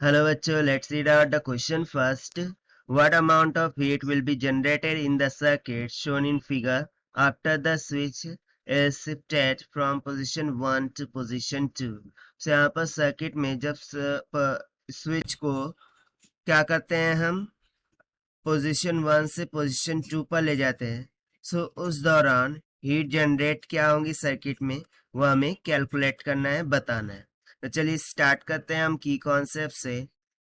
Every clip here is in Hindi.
Hello bachcho, let's read out the question first. What amount of heat will be generated in the circuit shown in figure after the switch is shifted from position 1 to position 2? So यहाँ पर सर्किट में जब स्विच को क्या करते हैं हम पोजीशन 1 से पोजीशन 2 पर ले जाते हैं। सो उस दौरान हीट जनरेट क्या होंगी सर्किट में, वो हमें कैलकुलेट करना है, बताना है। तो चलिए स्टार्ट करते हैं हम की कॉन्सेप्ट से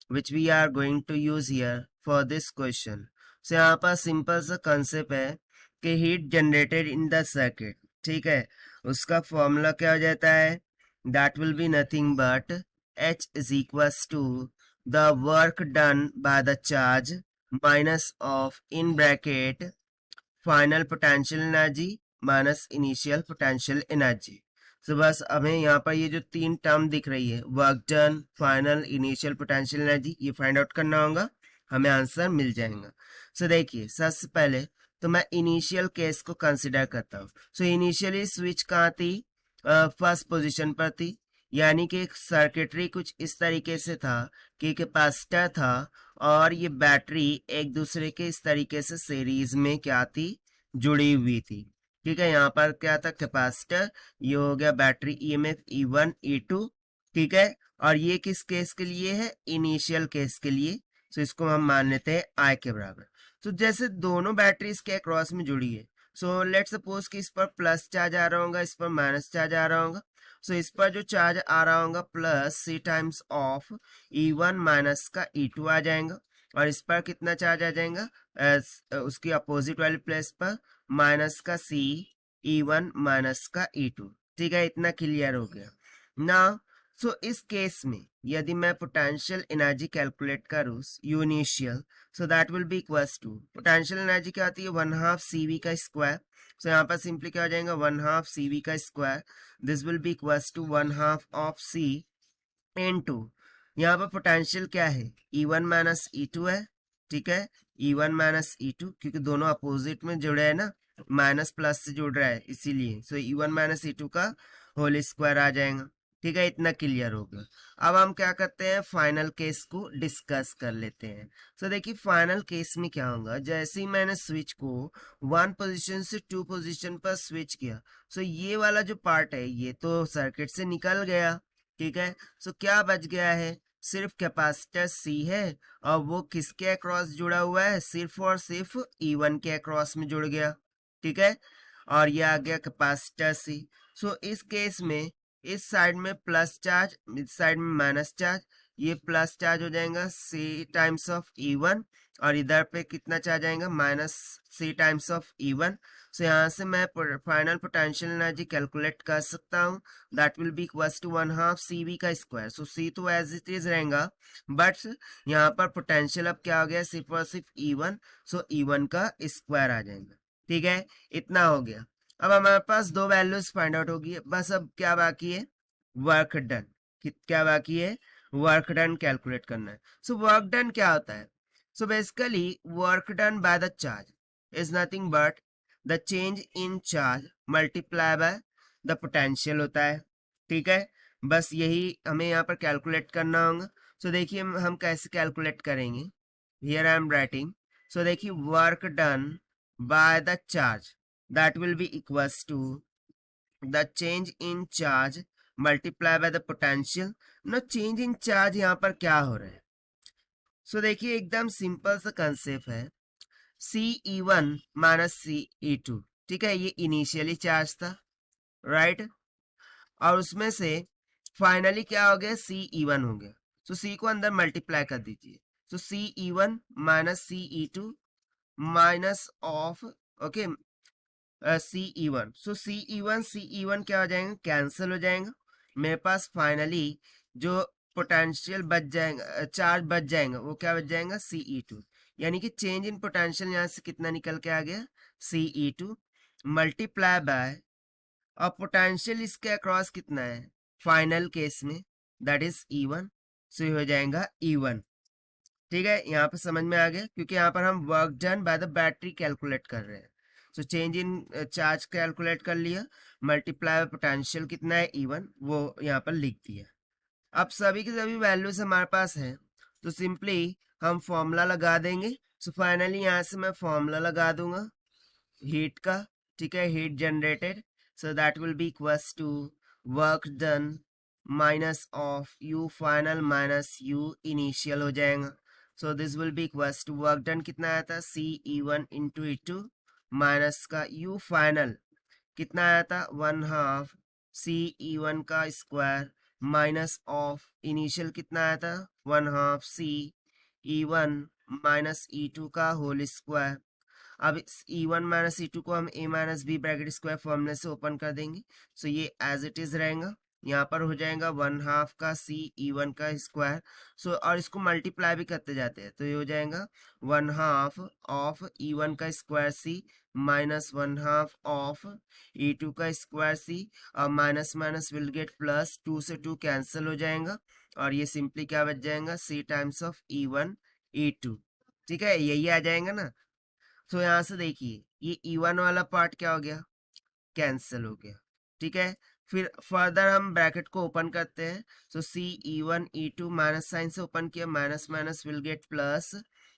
which we are going to use here for this question. So यहाँ पर सिंपल सा कॉन्सेप्ट है कि heat generated in the circuit, ठीक है, उसका फॉर्मूला क्या हो जाता है, that will be nothing but H is equals to the work done by the charge minus of in bracket final potential energy minus initial potential energy. तो बस हमें यहाँ पर ये जो तीन टर्म दिख रही है, work done, final, initial potential energy, ये फाइंड आउट करना होगा, हमें आंसर मिल जाएगा। सो देखिए सबसे पहले तो मैं इनिशियल केस को कंसिडर करता हूँ। सो इनिशियली स्विच कहाँ थी, फर्स्ट पोजीशन पर थी, यानी कि सर्किटरी कुछ इस तरीके से था कि कैपेसिटर था और ये बैटरी एक दूसरे के इस तरीके से सीरीज में क्या थी, जुड़ी हुई थी। ठीक है, यहाँ पर क्या था, कैपेसिटर, ये हो गया बैटरी ईएमएफ E1 E2, ठीक है, और ये किस केस के लिए है, इनिशियल केस के लिए। सो इसको हम मान लेते हैं I के बराबर। तो जैसे दोनों बैटरीज के अक्रॉस में जुड़ी है, सो लेट सपोज कि इस पर प्लस चार्ज आ रहा होगा, इस पर माइनस चार्ज आ रहा होगा। सो इस पर जो चार्ज आ रहा होगा plus C times of E1 minus का E2 आ जाएगा, और इस पर कितना चार्ज आ जाएगा, उसकी अपोजिट वाली प्लेस पर माइनस का C E1 माइनस का E2। ठीक है, इतना क्लियर हो गया ना। सो इस केस में यदि मैं पोटेंशियल एनर्जी कैलकुलेट करूँ U initial, so that will be equals to, potential energy क्या आती है, 1/2 CV का स्क्वायर। सो यहाँ पर सिंपली क्या हो जाएगा, 1/2 CV का square, this will be equals to 1/2 of C into, यहाँ पर पोटेंशियल क्या है, E1 माइनस E2 है। ठीक है, E1 माइनस E2, क्योंकि दोनों अपोजिट में जुड़े हैं ना, माइनस प्लस से जुड़ रहा है इसीलिए। सो E1 माइनस E2 का होल स्क्वायर आ जाएगा। ठीक है, इतना क्लियर हो गया। अब हम क्या करते हैं, फाइनल केस को डिस्कस कर लेते हैं। सो देखिए फाइनल केस में क्या होगा, जैसे ही मैंने स्विच को 1 पोजीशन से 2 पोजीशन पर स्विच किया, सो ये वाला जो पार्ट है ये तो सर्किट से निकल गया। ठीक है, सो क्या बच गया है, सिर्फ कैपेसिटर C है, और वो किसके अक्रॉस जुड़ा हुआ है, सिर्फ और सिर्फ E1 के अक्रॉस में जुड़ गया। ठीक है, और ये आ गया कैपेसिटर C। सो इस केस में इस साइड में प्लस चार्ज, इस साइड में माइनस चार्ज, ये प्लस चार्ज हो जाएगा C टाइम्स ऑफ E1, और इधर पे कितना चार्ज आएगा, minus C times of E1। सो यहाँ से मैं फाइनल पोटेंशियल एनर्जी कैलकुलेट कर सकता हूँ, that will be equals to 1/2 CV का स्क्वायर। सो C तो एज इट इज रहेगा, बट यहाँ पर पोटेंशियल अब क्या हो गया, सिर्फ और सिर्फ E1, सो E1 का स्क्वायर आ जाएगा। ठीक है, इतना हो गया। अब हमारे पास दो वैल्यूज फाइंड आउट होगी, बस अब क्या बाकी है, वर्क डन। क्या बाकी है, वर्क डन कैलकुलेट करना है। सो वर्क डन क्या होता है, so basically work done by the charge is nothing but the change in charge multiply by the potential होता है। ठीक है, बस यही हमें यहाँ पर कैलकुलेट करना होगा। सो देखिए हम कैसे कैलकुलेट करेंगे, here I am writing. So देखिए work done by the charge that will be equals to the change in charge multiply by the potential. ना चेंज इन चार्ज यहाँ पर क्या हो रहा है, सो देखिए एकदम सिंपल सा कंसेप्ट है, CE1 माइनस CE2। ठीक है, ये इनिशियली चार्ज था, राइट, और उसमें से फाइनली क्या हो गया, CE1 हो गया। सो C को अंदर मल्टीप्लाई कर दीजिए, सो CE1 minus CE2 minus of, okay, CE1। So CE1 क्या हो जाएगा, कैंसिल हो जाएगा। मेरे पास फाइनली जो पोटेंशियल बच जाएगा, चार्ज बच जाएगा, वो क्या बच जाएगा, CE2। यानी कि चेंज इन पोटेंशियल यहाँ से कितना निकल के आ गया, CE2 मल्टीप्लाई बाय, और पोटेंशियल इसके अक्रॉस कितना है फाइनल केस में, दैट इज E1। सो ये हो जाएगा E1। ठीक है, यहाँ पे समझ में आ गया, क्योंकि यहाँ पर हम work done by the battery calculate कर रहे हैं। So change in charge calculate कर लिया, मल्टीप्लाई पोटेंशियल कितना है E1, वो यहाँ पर लिख दिया। अब सभी की सभी वैल्यूज हमारे पास है, तो सिंपली हम फॉर्मूला लगा देंगे. सो फाइनली यहाँ से मैं फॉर्मूला लगा दूंगा हीट का. ठीक है, heat generated. So that will be equals to work done minus of U final minus U initial हो जाएगा. So this will be equals to work done कितना आया था CE1 इंटू E2 माइनस का यू फाइनल कितना आया था 1/2 CE1 का स्क्वायर माइनस ऑफ इनिशियल कितना आया था 1/2 CE1 माइनस E2 का होल स्क्वायर. अब इस E1 माइनस E2 को हम A minus B bracket square फॉर्मूले से ओपन कर देंगे. सो ये एज इट इज रहेगा. यहाँ पर हो जाएगा 1/2 का CE1 का स्क्वायर. सो और इसको मल्टीप्लाई भी करते जाते हैं तो ये हो जाएगा 1/2 ऑफ E1 का square C minus 1/2 of E2 का स्क्वायर C. और minus minus will get plus, 2 से 2 कैंसिल हो जाएगा और ये सिंपली क्या बच जाएगा C times of E1 E2. ठीक है, यही आ जाएगा ना. तो यहाँ से देखिए ये E1 वाला पार्ट क्या हो गया, कैंसिल हो गया. ठीक है, फिर फर्दर हम ब्रैकेट को ओपन करते हैं. सो CE1 E2 माइनस साइन से ओपन किया, minus minus will get plus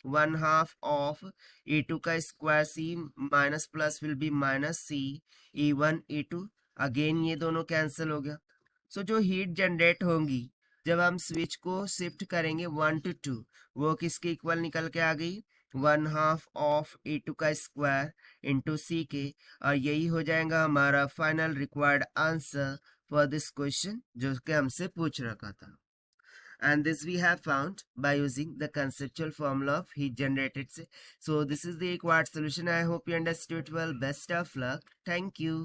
1/2 of E2 का square C minus plus will be minus CE1 E2. Again ये दोनों कैंसिल हो गया. सो जो हीट जनरेट होंगी जब हम स्विच को शिफ्ट करेंगे 1 to 2 वो किसके इक्वल निकल के आ गई 1/2 ऑफ E2 का स्क्वायर इंटू C के. और यही हो जाएगा हमारा final required answer for this question जो कि हमसे पूछ रखा था. And this we have found by using the conceptual formula of heat generated. So this is the required solution. I hope you understood well. Best of luck. Thank you.